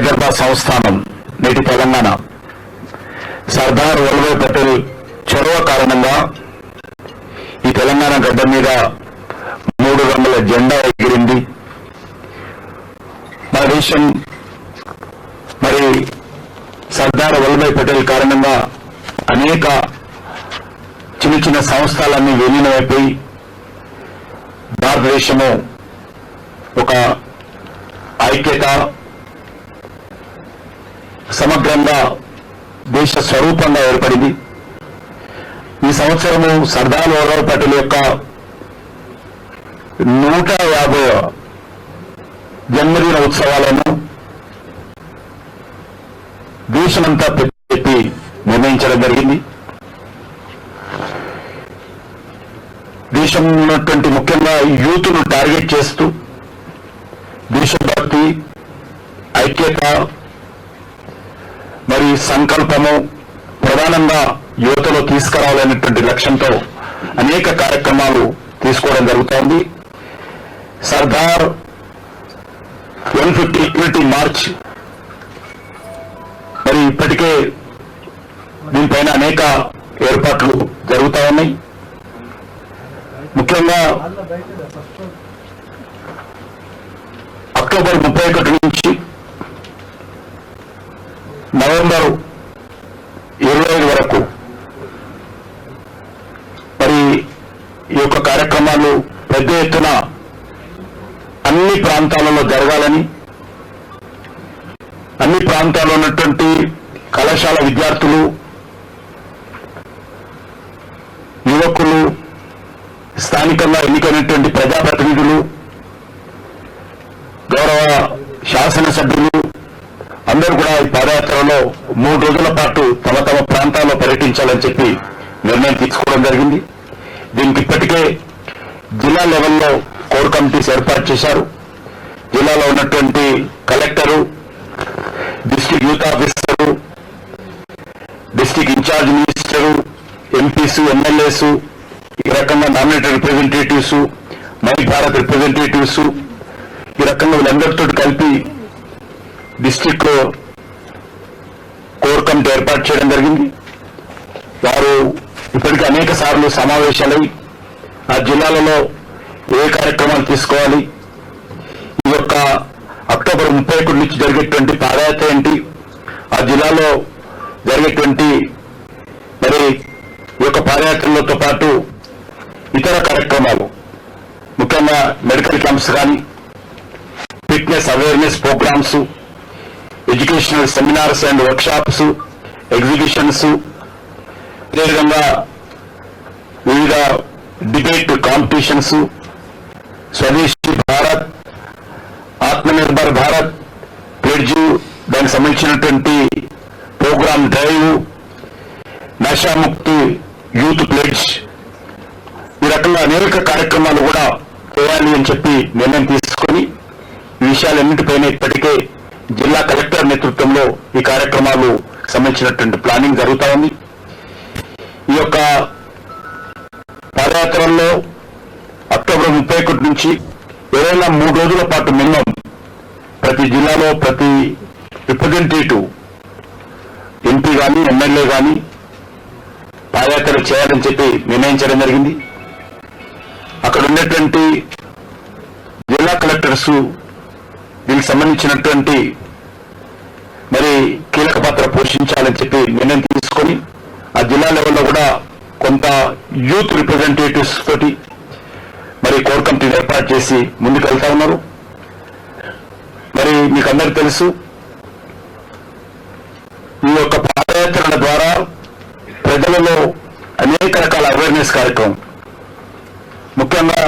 గర్భ సంస్థానం నేటి తెలంగాణ సర్దార్ వల్లభాయ్ పటేల్ చొరవ కారణంగా ఈ తెలంగాణ గడ్డ మీద 3 రంగుల జెండా ఎగిరింది. మన దేశం మరి సర్దార్ వల్లభాయ్ పటేల్ కారణంగా అనేక చిన్న చిన్న సంస్థలన్నీ విలీనమైపోయి భారతదేశము ఒక ఐక్యత సమగ్రంగా దేశ స్వరూపంగా ఏర్పడింది. ఈ సంవత్సరము సర్దార్ వల్లభాయ్ పటేల్ యొక్క 150వ జన్మదిన ఉత్సవాలను దేశమంతా చెప్పి నిర్ణయించడం జరిగింది. దేశంలో ఉన్నటువంటి ముఖ్యంగా యూత్ను టార్గెట్ చేస్తూ దేశభక్తి, ఐక్యత మరి సంకల్పము ప్రధానంగా యువతలో తీసుకురావాలనేటువంటి లక్ష్యంతో అనేక కార్యక్రమాలు తీసుకోవడం జరుగుతోంది. సర్దార్ 150 ఈక్విటీ మార్చ్ మరి ఇప్పటికే దీనిపైన అనేక ఏర్పాట్లు జరుగుతూ ఉన్నాయి. ముఖ్యంగా అక్టోబర్ 31 నుంచి నవంబర్ 25 వరకు మరి ఈ యొక్క కార్యక్రమాలు పెద్ద ఎత్తున అన్ని ప్రాంతాలలో జరగాలని, అన్ని ప్రాంతాల్లో ఉన్నటువంటి కళాశాల విద్యార్థులు, యువకులు, స్థానికంగా ఎన్నికైనటువంటి ప్రజాప్రతినిధులు, గౌరవ శాసనసభ్యులు అందరూ కూడా ఈ పాదయాత్రలో 3 రోజుల పాటు తమ తమ ప్రాంతాల్లో పర్యటించాలని చెప్పి నిర్ణయం తీసుకోవడం జరిగింది. దీనికి ఇప్పటికే జిల్లా లెవెల్లో కోర్ కమిటీస్ ఏర్పాటు చేశారు. జిల్లాలో ఉన్నటువంటి collector, district youth officer, district in-charge minister, MPs, MLAs, ఈ రకంగా nominated representatives, my Bharat representatives, ఈ రకంగా వీళ్ళందరితో కలిపి డిస్ట్రిక్ట్ కోర్ కమిటీ ఏర్పాటు చేయడం జరిగింది. వారు ఇప్పటికీ అనేక సార్లు సమావేశాలై ఆ జిల్లాలలో ఏ కార్యక్రమాలు తీసుకోవాలి, ఈ యొక్క అక్టోబర్ 31 నుంచి జరిగేటువంటి పాదయాత్ర ఏంటి, ఆ జిల్లాలో జరిగేటువంటి మరి ఈ యొక్క పాదయాత్రలతో పాటు ఇతర కార్యక్రమాలు ముఖ్యంగా మెడికల్ క్యాంప్స్ కానీ, fitness awareness programmes, educational seminars and workshops, exhibitions, అదేవిధంగా వివిధ డిబేట్ కాంపిటీషన్స్, స్వదేశీ భారత్, ఆత్మనిర్భర్ భారత్ ప్లెడ్జ్, దానికి సంబంధించినటువంటి programme drive, Nasha Mukti youth pledge, ఈ రకంగా అనేక కార్యక్రమాలు కూడా చేయాలి అని చెప్పి నిర్ణయం తీసుకొని ఈ విషయాలన్నింటిపైన ఇప్పటికే జిల్లా కలెక్టర్ నేతృత్వంలో ఈ కార్యక్రమాలు సంబంధించినటువంటి ప్లానింగ్ జరుగుతూ ఉంది. ఈ యొక్క పాదయాత్రల్లో అక్టోబర్ 31 నుంచి ఏదైనా 3 రోజుల పాటు మినిమం ప్రతి జిల్లాలో ప్రతి రిప్రజెంటేటివ్, ఎంపీ కానీ, ఎమ్మెల్యే కానీ పాదయాత్ర చేయాలని చెప్పి నిర్ణయించడం జరిగింది. అక్కడ ఉన్నటువంటి జిల్లా కలెక్టర్స్ దీనికి సంబంధించినటువంటి మరి కీలక పాత్ర పోషించాలని చెప్పి నిర్ణయం తీసుకొని ఆ జిల్లా లెవెల్లో కూడా కొంత యూత్ రిప్రజెంటేటివ్స్ తోటి మరి కోర్ కమిటీ ఏర్పాటు చేసి ముందుకు వెళ్తా ఉన్నారు. మరి మీకు అందరికీ తెలుసు, ఈ యొక్క పాదయాత్రల ద్వారా ప్రజలలో అనేక రకాల అవేర్నెస్ కార్యక్రమం, ముఖ్యంగా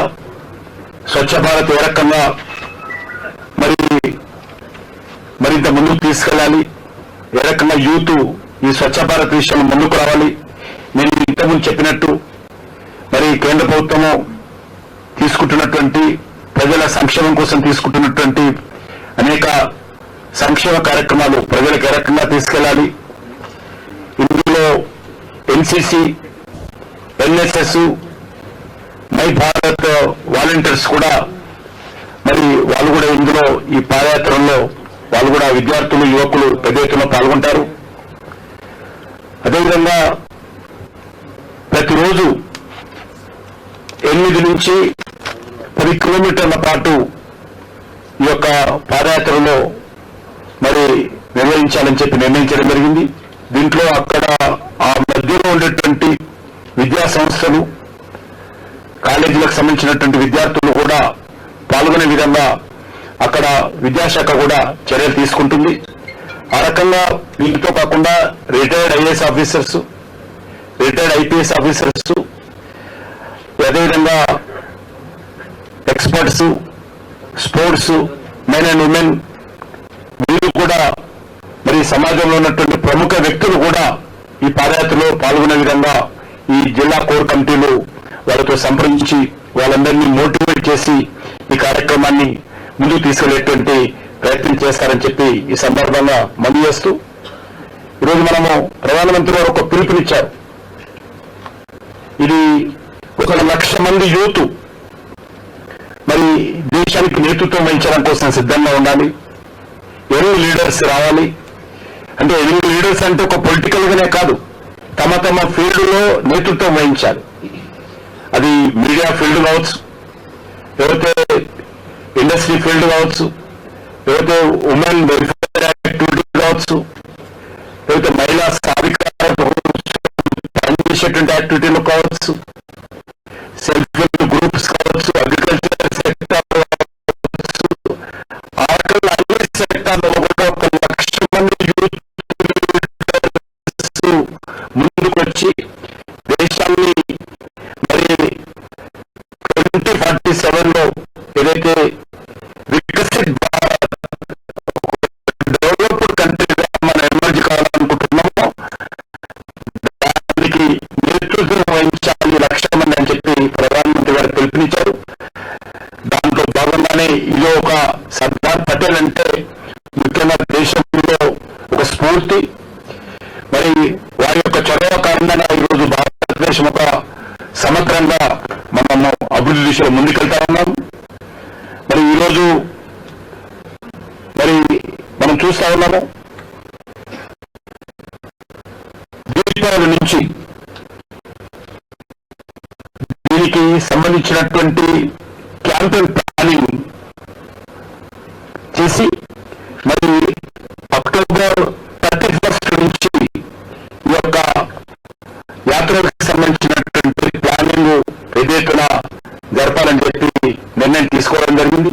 స్వచ్ఛ భారత్ ఏ రకంగా మరింత ముందుకు తీసుకెళ్లాలి, ఏ రకంగా యూత్ ఈ స్వచ్ఛ భారత్ విషయంలో ముందుకు రావాలి. నేను ఇంతకుముందు చెప్పినట్టు మరి కేంద్ర ప్రభుత్వము తీసుకుంటున్నటువంటి ప్రజల సంక్షేమం కోసం తీసుకుంటున్నటువంటి అనేక సంక్షేమ కార్యక్రమాలు ప్రజలకు ఏ రకంగా తీసుకెళ్లాలి, ఇందులో NCC, NSS, my Bharat volunteers కూడా మరి వాళ్ళు కూడా ఇందులో ఈ పాదయాత్రలో వాళ్ళు కూడా విద్యార్థులు యువకులు పెద్ద ఎత్తున పాల్గొంటారు. అదేవిధంగా ప్రతిరోజు 8 నుంచి 10 కిలోమీటర్ల పాటు ఈ యొక్క పాదయాత్రలో మరి నిర్వహించాలని చెప్పి నిర్ణయించడం జరిగింది. దీంట్లో అక్కడ ఆ మధ్యలో ఉండేటువంటి విద్యా సంస్థలు, కాలేజీలకు సంబంధించినటువంటి విద్యార్థులు కూడా పాల్గొనే విధంగా అక్కడ విద్యాశాఖ కూడా చర్యలు తీసుకుంటుంది. ఆ రకంగా వీటితో కాకుండా retired IAS officers, retired IPS officers, అదేవిధంగా experts, sports, men and women, వీళ్ళు కూడా మరి సమాజంలో ఉన్నటువంటి ప్రముఖ వ్యక్తులు కూడా ఈ పాదయాత్రలో పాల్గొనే విధంగా ఈ జిల్లా కోర్ కమిటీలు వాళ్ళతో సంప్రదించి వాళ్ళందరినీ మోటివేట్ చేసి ఈ కార్యక్రమాన్ని ముందుకు తీసుకెళ్లేటువంటి ప్రయత్నం చేస్తారని చెప్పి ఈ సందర్భంగా మనవి చేస్తూ, ఈరోజు మనము ప్రధానమంత్రి గారు ఒక పిలుపునిచ్చారు. ఇది 1,00,000 మంది యూత్ మరి దేశానికి నేతృత్వం వహించడం కోసం సిద్ధంగా ఉండాలి. యంగ్ లీడర్స్ రావాలి. అంటే యంగ్ లీడర్స్ అంటే ఒక పొలిటికల్ గానే కాదు, తమ తమ ఫీల్డ్ లో నేతృత్వం వహించాలి. అది మీడియా ఫీల్డ్ కావచ్చు, లేకపోతే ఇండస్ట్రీ ఫీల్డ్ కావచ్చు, లేకపోతే ఉమెన్ వెల్ఫేర్ యాక్టివిటీ కావచ్చు, లేకపోతే మహిళా సాధికారత పనిచేసేటువంటి యాక్టివిటీలు కావచ్చు, సెల్ఫ్ హెల్ప్ గ్రూప్స్ కావచ్చు, అగ్రికల్చర్ సెక్టర్ కావచ్చు, ఆ రకంగా అన్ని సెక్టార్లో కూడా 1,00,000 మంది యూత్ ముందుకు వచ్చి దేశాన్ని మరి 2047లో ఏదైతే వికసిత్ భారత్ డెవలప్డ్ కంట్రీగా మనం ఎమర్జ్ కావాలనుకుంటున్నామో దానికి నేతృత్వం వహించాలి 1,00,000 మంది అని చెప్పి ప్రధానమంత్రి గారు పిలుపునిచ్చారు. దాంట్లో భాగంగానే ఇది ఒక సర్దార్ పటేల్ అంటే ముఖ్యంగా దేశంలో ఒక స్ఫూర్తి. మరి వారి యొక్క చొరవ కారణంగా ఈరోజు భారతదేశం ఒక సమగ్రంగా మనము అభివృద్ధి దిశలో ముందుకెళ్తా ఉన్నాం. మరి ఈరోజు మరి మనం చూస్తా ఉన్నాము, దీపావళి నుంచి దీనికి సంబంధించినటువంటి క్యాంపెయిన్ ప్లానింగ్ చేసి మరి అక్టోబర్ 31 నుంచి ఈ యొక్క యాత్రకు సంబంధించినటువంటి ప్లానింగ్ ఎదుగుతున్న జరపాలని చెప్పి నిర్ణయం తీసుకోవడం జరిగింది.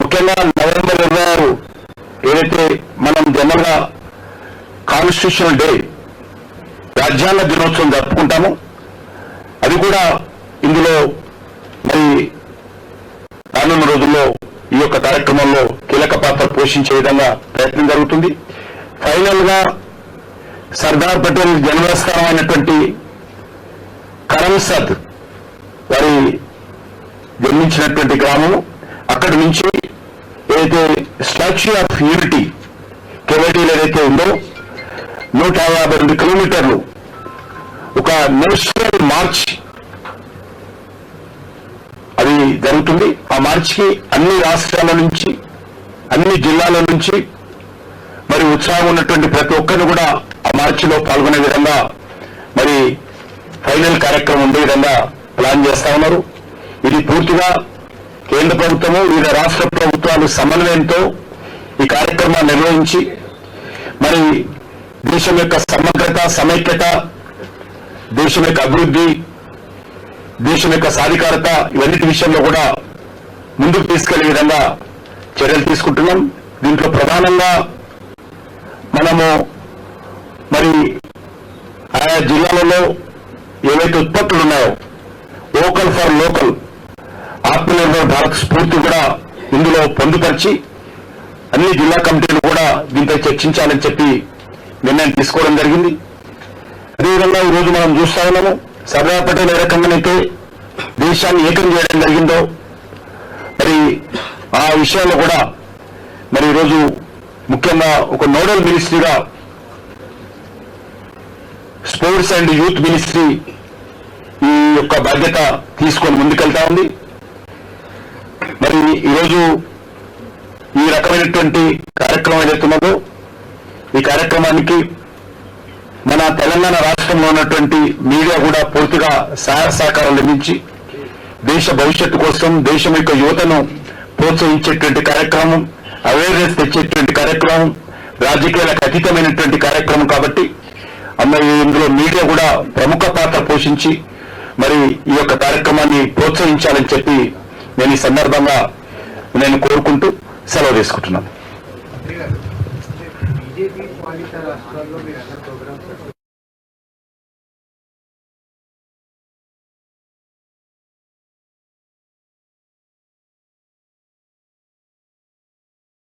ముఖ్యంగా నవంబర్ 26 ఏదైతే మనం జనరల్గా కాన్స్టిట్యూషనల్ డే, రాజ్యాంగ దినోత్సవం జరుపుకుంటామో అది కూడా ఇందులో మరి రానున్న రోజుల్లో ఈ యొక్క కార్యక్రమంలో కీలక పాత్ర పోషించే విధంగా ప్రయత్నం జరుగుతుంది. ఫైనల్ గా సర్దార్ పటేల్ జన్మస్థానం అయినటువంటి కరమ్సద్ వారి జన్మించినటువంటి గ్రామం, అక్కడి నుంచి ఏదైతే స్టాచ్యూ ఆఫ్ యూనిటీ కెవటీలు ఏదైతే ఉందో 152 కిలోమీటర్లు ఒక నేషనల్ మార్చ్ అది జరుగుతుంది. ఆ మార్చికి అన్ని రాష్ట్రాల నుంచి, అన్ని జిల్లాల నుంచి మరి ఉత్సాహం ఉన్నటువంటి ప్రతి ఒక్కరిని కూడా ఆ మార్చిలో పాల్గొనే విధంగా మరి ఫైనల్ కార్యక్రమం ఉండే విధంగా ప్లాన్ చేస్తా ఉన్నారు. ఇది పూర్తిగా కేంద్ర ప్రభుత్వము, వివిధ రాష్ట్ర ప్రభుత్వాలు సమన్వయంతో ఈ కార్యక్రమాన్ని నిర్వహించి మరి దేశం యొక్క సమగ్రత, సమైక్యత, దేశం యొక్క అభివృద్ధి, దేశం యొక్క సాధికారత ఇవన్నిటి విషయంలో కూడా ముందుకు తీసుకెళ్లే విధంగా చర్యలు తీసుకుంటున్నాం. దీంట్లో ప్రధానంగా మనము మరి ఆయా జిల్లాలలో ఏవైతే ఉత్పత్తులు ఉన్నాయో vocal for local, Atmanirbhar Bharat స్ఫూర్తి కూడా ఇందులో పొందుపరిచి అన్ని జిల్లా కమిటీలు కూడా దీంతో చర్చించాలని చెప్పి నిర్ణయం తీసుకోవడం జరిగింది. అదేవిధంగా ఈరోజు మనం చూస్తా ఉన్నాము, సర్దార్ పటేల్ ఏ రకంగానైతే దేశాన్ని ఏకం చేయడం జరిగిందో మరి ఆ విషయాల్లో కూడా మరి ఈరోజు ముఖ్యంగా ఒక నోడల్ మినిస్ట్రీగా స్పోర్ట్స్ అండ్ యూత్ మినిస్ట్రీ ఈ యొక్క బాధ్యత తీసుకొని ముందుకెళ్తా ఉంది. మరి ఈరోజు ఈ రకమైనటువంటి కార్యక్రమం ఏదైతున్నదో ఈ కార్యక్రమానికి మన తెలంగాణ రాష్ట్రంలో ఉన్నటువంటి మీడియా కూడా పూర్తిగా సహాయ సహకారాలు అందించి దేశ భవిష్యత్తు కోసం దేశం యొక్క యువతను ప్రోత్సహించేటువంటి కార్యక్రమం, అవేర్నెస్ తెచ్చేటువంటి కార్యక్రమం, రాజకీయాలకు అతీతమైనటువంటి కార్యక్రమం కాబట్టి ఇందులో మీడియా కూడా ప్రముఖ పాత్ర పోషించి మరి ఈ యొక్క కార్యక్రమాన్ని ప్రోత్సహించాలని చెప్పి నేను ఈ సందర్భంగా కోరుకుంటూ సెలవు తీసుకుంటున్నాను. బీజేపీ పాలిత రాష్ట్రాల్లో మీరు అన్న ప్రోగ్రామ్స్